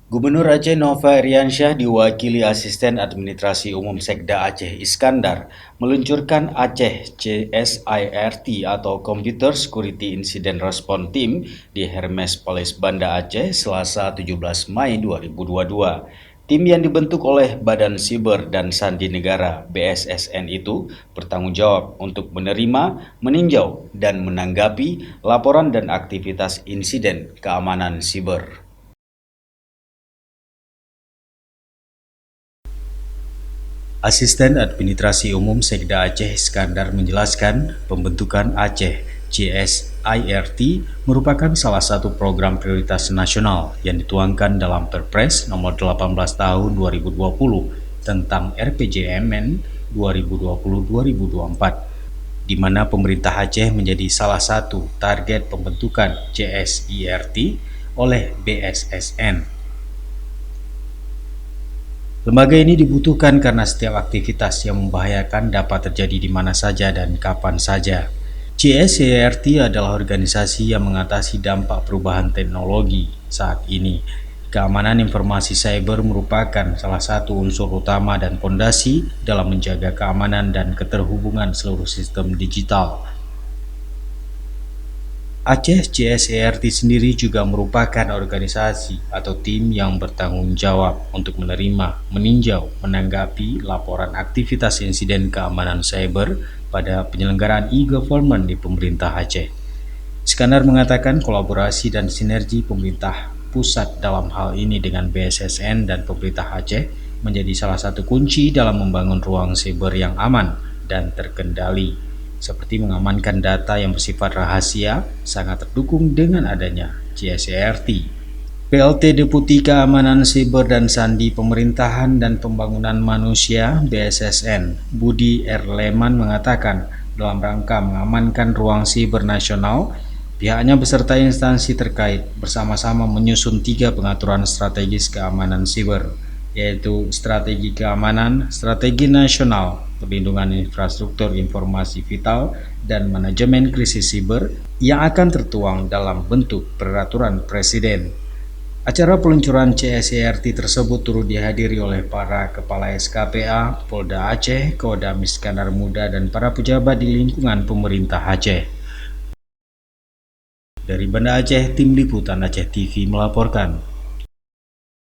Gubernur Aceh Nova Iriansyah diwakili Asisten Administrasi Umum Sekda Aceh Iskandar meluncurkan Aceh CSIRT atau Computer Security Incident Response Team di Hermes Palace Banda Aceh Selasa 17 Mei 2022. Tim yang dibentuk oleh Badan Siber dan Sandi Negara (BSSN) itu bertanggung jawab untuk menerima, meninjau, dan menanggapi laporan dan aktivitas insiden keamanan siber. Asisten Administrasi Umum Sekda Aceh Iskandar menjelaskan pembentukan Aceh CSIRT merupakan salah satu program prioritas nasional yang dituangkan dalam Perpres nomor 18 tahun 2020 tentang RPJMN 2020-2024, di mana pemerintah Aceh menjadi salah satu target pembentukan CSIRT oleh BSSN. Lembaga ini dibutuhkan karena setiap aktivitas yang membahayakan dapat terjadi di mana saja dan kapan saja. CSIRT adalah organisasi yang mengatasi dampak perubahan teknologi saat ini. Keamanan informasi cyber merupakan salah satu unsur utama dan fondasi dalam menjaga keamanan dan keterhubungan seluruh sistem digital. Aceh CSIRT sendiri juga merupakan organisasi atau tim yang bertanggung jawab untuk menerima, meninjau, menanggapi laporan aktivitas insiden keamanan cyber pada penyelenggaraan e-government di pemerintah Aceh. Iskandar mengatakan kolaborasi dan sinergi pemerintah pusat dalam hal ini dengan BSSN dan pemerintah Aceh menjadi salah satu kunci dalam membangun ruang siber yang aman dan terkendali, seperti mengamankan data yang bersifat rahasia, sangat terdukung dengan adanya CSIRT. PLT Deputi Keamanan Siber dan Sandi Pemerintahan dan Pembangunan Manusia (BSSN), Budi Erleman mengatakan, dalam rangka mengamankan ruang siber nasional, pihaknya beserta instansi terkait bersama-sama menyusun 3 pengaturan strategis keamanan siber, yaitu strategi keamanan, strategi nasional, perlindungan infrastruktur informasi vital, dan manajemen krisis siber yang akan tertuang dalam bentuk peraturan presiden. Acara peluncuran CSIRT tersebut turut dihadiri oleh para kepala SKPA, Polda Aceh, Kodam Iskandar Muda, dan para pejabat di lingkungan pemerintah Aceh. Dari Banda Aceh, Tim Liputan Aceh TV melaporkan.